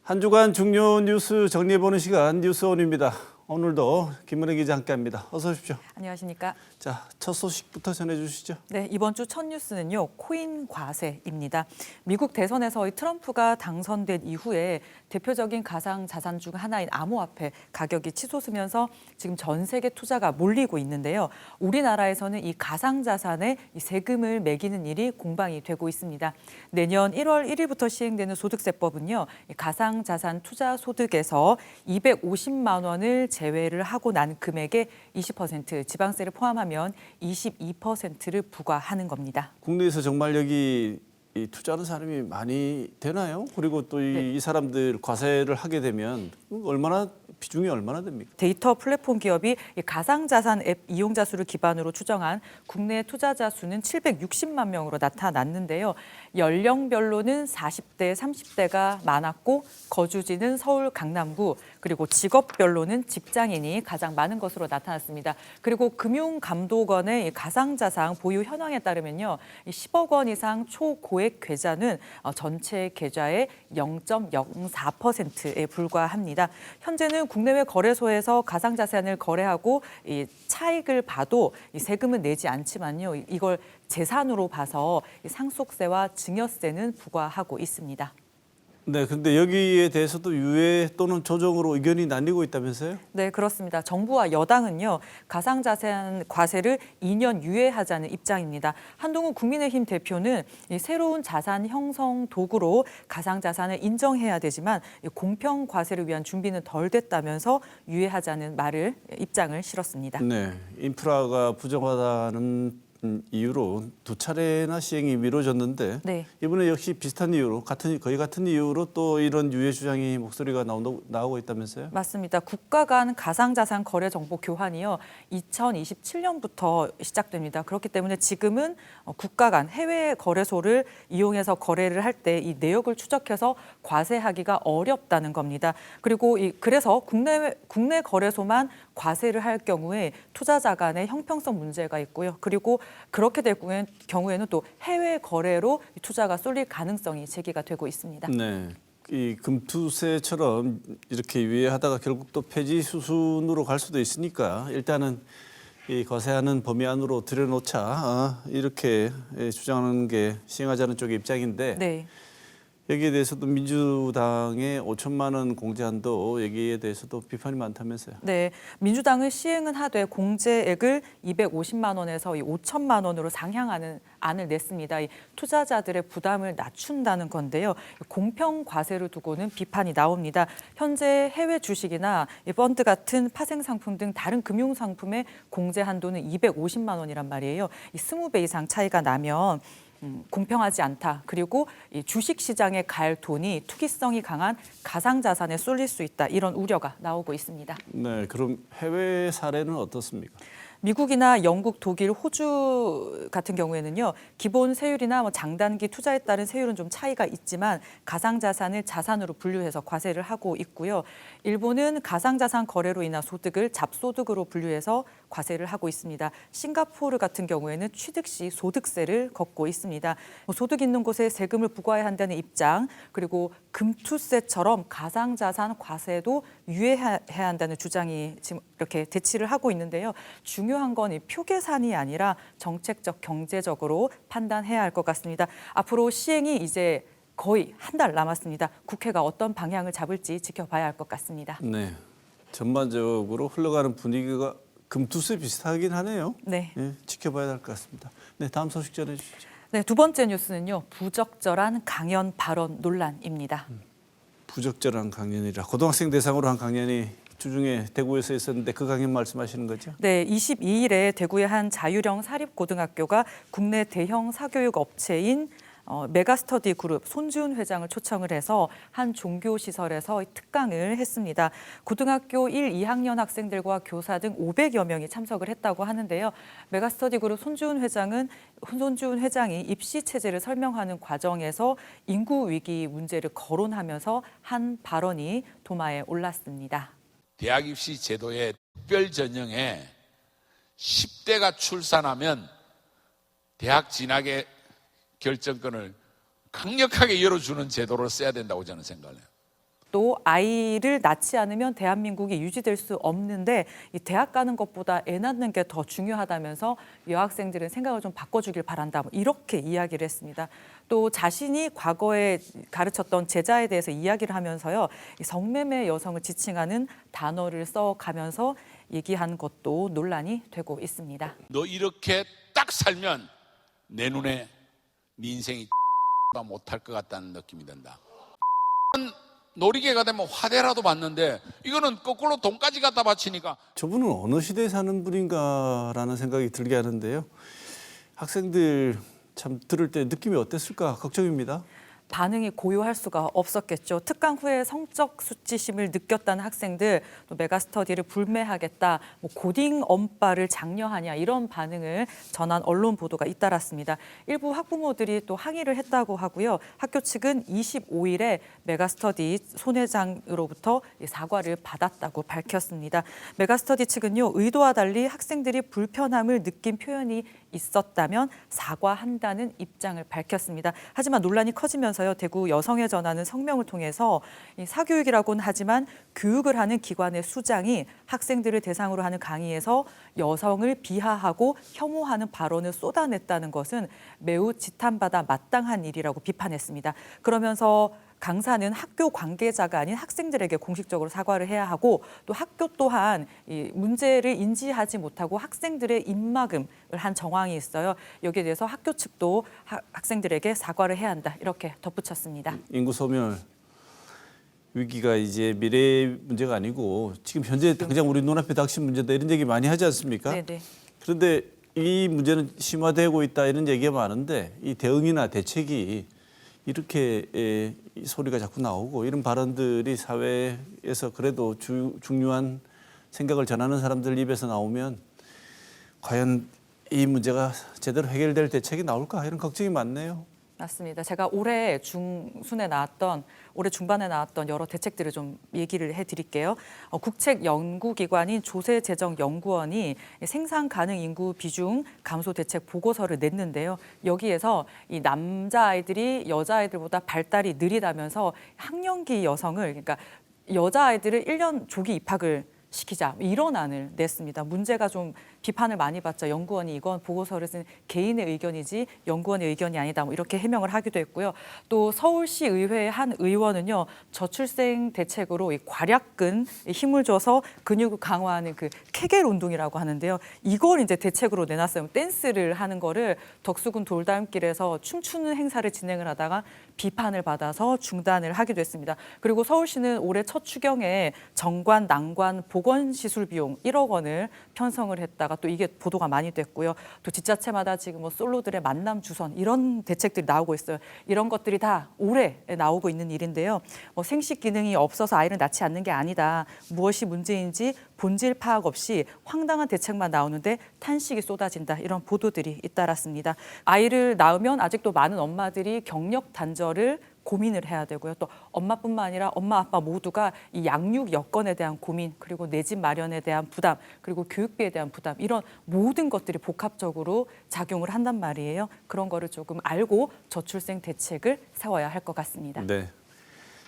한 주간 중요 뉴스 정리해보는 시간 뉴스온입니다. 오늘도 김은혜 기자 함께합니다. 어서 오십시오. 안녕하십니까. 자, 첫 소식부터 전해주시죠. 네, 이번 주 첫 뉴스는요, 코인 과세입니다. 미국 대선에서 트럼프가 당선된 이후에 대표적인 가상 자산 중 하나인 암호화폐 가격이 치솟으면서 지금 전 세계 투자가 몰리고 있는데요. 우리나라에서는 이 가상 자산에 이 세금을 매기는 일이 공방이 되고 있습니다. 내년 1월 1일부터 시행되는 소득세법은요, 이 가상 자산 투자 소득에서 250만 원을 제외를 하고 난 금액의 20%, 지방세를 포함하면 22%를 부과하는 겁니다. 국내에서 정말 여기 투자하는 사람이 많이 되나요? 그리고 또 이 사람들 과세를 하게 되면 비중이 얼마나 됩니까? 데이터 플랫폼 기업이 가상자산 앱 이용자 수를 기반으로 추정한 국내 투자자 수는 760만 명으로 나타났는데요. 연령별로는 40대, 30대가 많았고 거주지는 서울, 강남구, 그리고 직업별로는 직장인이 가장 많은 것으로 나타났습니다. 그리고 금융감독원의 가상자산 보유 현황에 따르면요. 10억 원 이상 초고액 계좌는 전체 계좌의 0.04%에 불과합니다. 현재는 국내외 거래소에서 가상자산을 거래하고 이 차익을 봐도 이 세금은 내지 않지만요. 이걸 재산으로 봐서 상속세와 증여세는 부과하고 있습니다. 네, 그런데 여기에 대해서도 유예 또는 조정으로 의견이 나뉘고 있다면서요? 네, 그렇습니다. 정부와 여당은요, 가상자산 과세를 2년 유예하자는 입장입니다. 한동훈 국민의힘 대표는 이 새로운 자산 형성 도구로 가상자산을 인정해야 되지만 공평 과세를 위한 준비는 덜 됐다면서 유예하자는 입장을 실었습니다. 네, 인프라가 부족하다는 이유로 두 차례나 시행이 미뤄졌는데 네. 이번에 역시 비슷한 이유로 거의 같은 이유로 또 이런 유예 주장이 목소리가 나오고 있다면서요? 맞습니다. 국가 간 가상자산 거래 정보 교환이요, 2027년부터 시작됩니다. 그렇기 때문에 지금은 국가 간 해외 거래소를 이용해서 거래를 할 때 이 내역을 추적해서 과세하기가 어렵다는 겁니다. 그리고 그래서 국내 거래소만 과세를 할 경우에 투자자 간의 형평성 문제가 있고요. 그리고 그렇게 될 경우에는 또 해외 거래로 투자가 쏠릴 가능성이 제기가 되고 있습니다. 네, 이 금투세처럼 이렇게 유예하다가 결국 또 폐지 수순으로 갈 수도 있으니까 일단은 이 과세하는 범위 안으로 들여놓자 이렇게 주장하는 게 시행하자는 쪽의 입장인데. 네. 여기에 대해서도 민주당의 5천만 원 공제안도 여기에 대해서도 비판이 많다면서요? 네, 민주당은 시행은 하되 공제액을 250만 원에서 5천만 원으로 상향하는 안을 냈습니다. 이 투자자들의 부담을 낮춘다는 건데요. 공평 과세를 두고는 비판이 나옵니다. 현재 해외 주식이나 펀드 같은 파생 상품 등 다른 금융 상품의 공제 한도는 250만 원이란 말이에요. 이 20배 이상 차이가 나면 공평하지 않다. 그리고 이 주식 시장에 갈 돈이 투기성이 강한 가상자산에 쏠릴 수 있다. 이런 우려가 나오고 있습니다. 네, 그럼 해외 사례는 어떻습니까? 미국이나 영국, 독일, 호주 같은 경우에는요, 기본 세율이나 장단기 투자에 따른 세율은 좀 차이가 있지만 가상자산을 자산으로 분류해서 과세를 하고 있고요. 일본은 가상자산 거래로 인한 소득을 잡소득으로 분류해서 과세를 하고 있습니다. 싱가포르 같은 경우에는 취득 시 소득세를 걷고 있습니다. 소득 있는 곳에 세금을 부과해야 한다는 입장, 그리고 금투세처럼 가상자산 과세도 유예해야 한다는 주장이 지금 이렇게 대치를 하고 있는데요. 중요한 건 이 표계산이 아니라 정책적, 경제적으로 판단해야 할 것 같습니다. 앞으로 시행이 이제 거의 한 달 남았습니다. 국회가 어떤 방향을 잡을지 지켜봐야 할 것 같습니다. 네, 전반적으로 흘러가는 분위기가 금투세 비슷하긴 하네요. 네. 네, 지켜봐야 할 것 같습니다. 네, 다음 소식 전해주시죠. 네, 두 번째 뉴스는요, 부적절한 강연 발언 논란입니다. 부적절한 강연이라 고등학생 대상으로 한 강연이 주중에 대구에서 있었는데 그 강연 말씀하시는 거죠? 네, 22일에 대구의 한 자율형 사립고등학교가 국내 대형 사교육 업체인 메가스터디 그룹 손지훈 회장을 초청을 해서 한 종교시설에서 특강을 했습니다. 고등학교 1, 2학년 학생들과 교사 등 500여 명이 참석을 했다고 하는데요. 메가스터디 그룹 손지훈 회장이 입시 체제를 설명하는 과정에서 인구 위기 문제를 거론하면서 한 발언이 도마에 올랐습니다. 대학 입시 제도의 특별 전형에 10대가 출산하면 대학 진학의 결정권을 강력하게 열어주는 제도를 써야 된다고 저는 생각해요. 또 아이를 낳지 않으면 대한민국이 유지될 수 없는데 이 대학 가는 것보다 애 낳는 게 더 중요하다면서 여학생들은 생각을 좀 바꿔주길 바란다. 뭐 이렇게 이야기를 했습니다. 또 자신이 과거에 가르쳤던 제자에 대해서 이야기를 하면서요. 이 성매매 여성을 지칭하는 단어를 써가면서 얘기한 것도 논란이 되고 있습니다. 너 이렇게 딱 살면 내 눈에 네 인생이 못할 것 같다는 느낌이 든다. 놀이개가 되면 화대라도 받는데 이거는 거꾸로 돈까지 갖다 바치니까. 저분은 어느 시대에 사는 분인가라는 생각이 들게 하는데요. 학생들 참 들을 때 느낌이 어땠을까 걱정입니다. 반응이 고요할 수가 없었겠죠. 특강 후에 성적 수치심을 느꼈다는 학생들, 또 메가스터디를 불매하겠다, 뭐 고딩 엄빠를 장려하냐 이런 반응을 전한 언론 보도가 잇따랐습니다. 일부 학부모들이 또 항의를 했다고 하고요. 학교 측은 25일에 메가스터디 손 회장으로부터 사과를 받았다고 밝혔습니다. 메가스터디 측은요, 의도와 달리 학생들이 불편함을 느낀 표현이 있었다면 사과한다는 입장을 밝혔습니다. 하지만 논란이 커지면서요, 대구 여성의 전화는 성명을 통해서 이 사교육이라고는 하지만 교육을 하는 기관의 수장이 학생들을 대상으로 하는 강의에서 여성을 비하하고 혐오하는 발언을 쏟아냈다는 것은 매우 지탄받아 마땅한 일이라고 비판했습니다. 그러면서 강사는 학교 관계자가 아닌 학생들에게 공식적으로 사과를 해야 하고 또 학교 또한 이 문제를 인지하지 못하고 학생들의 입막음을 한 정황이 있어요. 여기에 대해서 학교 측도 학생들에게 사과를 해야 한다 이렇게 덧붙였습니다. 인구 소멸 위기가 이제 미래의 문제가 아니고 지금 현재 당장 우리 눈앞에 닥친 문제다 이런 얘기 많이 하지 않습니까? 네네. 그런데 이 문제는 심화되고 있다 이런 얘기가 많은데 이 대응이나 대책이 이렇게 소리가 자꾸 나오고 이런 발언들이 사회에서 그래도 중요한 생각을 전하는 사람들 입에서 나오면 과연 이 문제가 제대로 해결될 대책이 나올까 이런 걱정이 많네요. 맞습니다. 제가 올해 중반에 나왔던 여러 대책들을 좀 얘기를 해드릴게요. 국책연구기관인 조세재정연구원이 생산 가능 인구 비중 감소 대책 보고서를 냈는데요. 여기에서 이 남자아이들이 여자아이들보다 발달이 느리다면서 학령기 여성을, 그러니까 여자아이들을 1년 조기 입학을 시키자 이런 안을 냈습니다. 문제가 좀 비판을 많이 받자 연구원이 이건 보고서를 쓴 개인의 의견이지 연구원의 의견이 아니다 뭐 이렇게 해명을 하기도 했고요. 또 서울시 의회의 한 의원은요, 저출생 대책으로 이 괄약근 힘을 줘서 근육을 강화하는 그 케겔 운동이라고 하는데요. 이걸 이제 대책으로 내놨어요. 댄스를 하는 거를 덕수궁 돌담길에서 춤추는 행사를 진행을 하다가 비판을 받아서 중단을 하기도 했습니다. 그리고 서울시는 올해 첫 추경에 정관, 난관, 보건시술 비용 1억 원을 편성을 했다가 또 이게 보도가 많이 됐고요. 또 지자체마다 지금 뭐 솔로들의 만남 주선 이런 대책들이 나오고 있어요. 이런 것들이 다 올해 나오고 있는 일인데요. 뭐 생식 기능이 없어서 아이를 낳지 않는 게 아니다. 무엇이 문제인지 본질 파악 없이 황당한 대책만 나오는데 탄식이 쏟아진다. 이런 보도들이 잇따랐습니다. 아이를 낳으면 아직도 많은 엄마들이 경력 단절을 고민을 해야 되고요. 또 엄마뿐만 아니라 엄마, 아빠 모두가 이 양육 여건에 대한 고민, 그리고 내 집 마련에 대한 부담, 그리고 교육비에 대한 부담, 이런 모든 것들이 복합적으로 작용을 한단 말이에요. 그런 거를 조금 알고 저출생 대책을 세워야 할 것 같습니다. 네,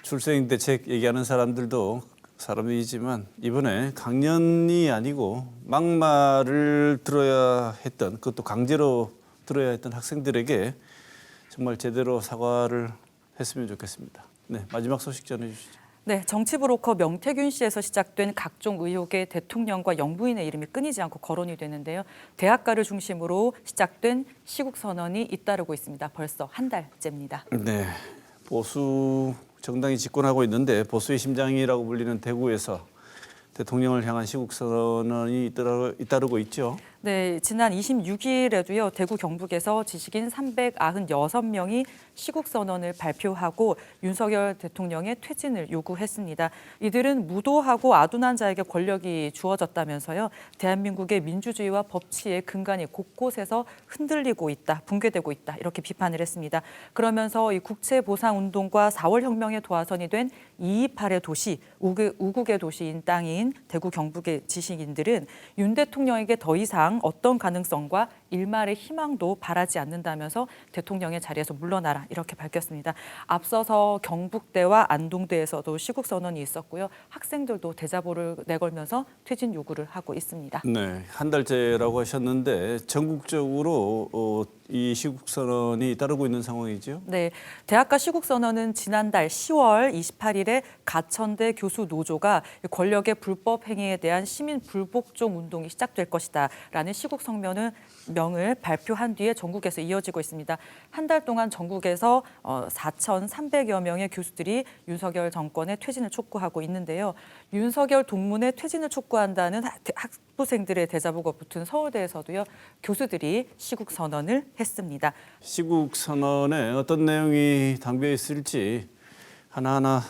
출생 대책 얘기하는 사람들도 사람이지만 이번에 강연이 아니고 막말을 들어야 했던, 그것도 강제로 들어야 했던 학생들에게 정말 제대로 사과를 했으면 좋겠습니다. 네, 마지막 소식 전해주시죠. 네, 정치 브로커 명태균 씨에서 시작된 각종 의혹에 대통령과 영부인의 이름이 끊이지 않고 거론이 되는데요. 대학가를 중심으로 시작된 시국 선언이 잇따르고 있습니다. 벌써 한 달째입니다. 네, 보수 정당이 집권하고 있는데 보수의 심장이라고 불리는 대구에서 대통령을 향한 시국 선언이 잇따르고 있죠. 네, 지난 26일에도요. 대구 경북에서 지식인 396명이 시국 선언을 발표하고 윤석열 대통령의 퇴진을 요구했습니다. 이들은 무도하고 아둔한 자에게 권력이 주어졌다면서요. 대한민국의 민주주의와 법치의 근간이 곳곳에서 흔들리고 있다, 붕괴되고 있다 이렇게 비판을 했습니다. 그러면서 이 국채보상운동과 4월 혁명의 도화선이 된 228의 도시, 우국의 도시인 땅인 대구 경북의 지식인들은 윤 대통령에게 더 이상 이상 어떤 가능성과 일말의 희망도 바라지 않는다면서 대통령의 자리에서 물러나라 이렇게 밝혔습니다. 앞서서 경북대와 안동대에서도 시국 선언이 있었고요. 학생들도 대자보를 내걸면서 퇴진 요구를 하고 있습니다. 네, 한 달째라고 하셨는데 전국적으로 이 시국 선언이 따르고 있는 상황이지요? 네, 대학가 시국 선언은 지난달 10월 28일에 가천대 교수 노조가 권력의 불법 행위에 대한 시민 불복종 운동이 시작될 것이다라는 시국 성명을 발표한 뒤에 전국에서 이어지고 있습니다. 한 달 동안 전국에서 4,300여 명의 교수들이 윤석열 정권의 퇴진을 촉구하고 있는데요. 윤석열 동문의 퇴진을 촉구한다는 학부생들의 대자보가 붙은 서울대에서도요. 교수들이 시국 선언을 했습니다. 시국 선언에 어떤 내용이 담겨 있을지 하나하나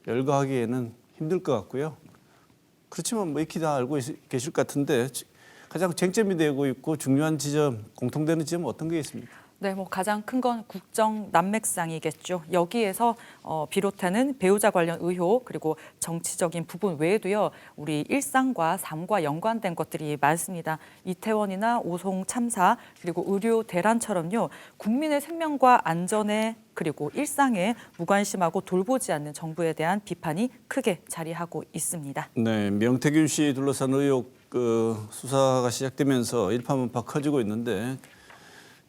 열거하기에는 힘들 것 같고요. 그렇지만 뭐 익히 다 알고 계실 것 같은데 가장 쟁점이 되고 있고 중요한 지점, 공통되는 지점은 어떤 게 있습니까? 네, 뭐 가장 큰 건 국정 난맥상이겠죠. 여기에서 비롯하는 배우자 관련 의혹 그리고 정치적인 부분 외에도요. 우리 일상과 삶과 연관된 것들이 많습니다. 이태원이나 오송 참사 그리고 의료 대란처럼요. 국민의 생명과 안전에 그리고 일상에 무관심하고 돌보지 않는 정부에 대한 비판이 크게 자리하고 있습니다. 네, 명태균 씨 둘러싼 의혹 수사가 시작되면서 일파만파 커지고 있는데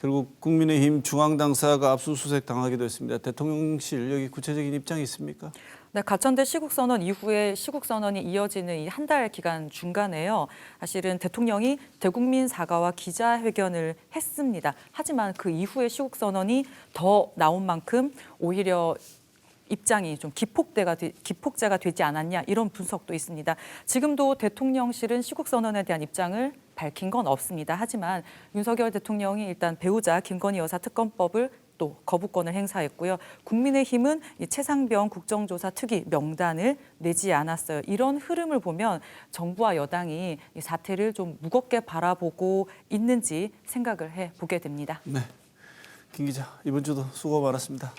결국 국민의힘 중앙당사가 압수수색 당하기도 했습니다. 대통령실 여기 구체적인 입장이 있습니까? 네, 가천대 시국선언 이후에 시국선언이 이어지는 이 한 달 기간 중간에요. 사실은 대통령이 대국민 사과와 기자회견을 했습니다. 하지만 그 이후에 시국선언이 더 나온 만큼 오히려 입장이 좀 기폭제가 되지 않았냐 이런 분석도 있습니다. 지금도 대통령실은 시국선언에 대한 입장을 밝힌 건 없습니다. 하지만 윤석열 대통령이 일단 배우자 김건희 여사 특검법을 또 거부권을 행사했고요. 국민의힘은 이 최상병 국정조사 특위 명단을 내지 않았어요. 이런 흐름을 보면 정부와 여당이 이 사태를 좀 무겁게 바라보고 있는지 생각을 해보게 됩니다. 네, 김 기자 이번 주도 수고 많았습니다.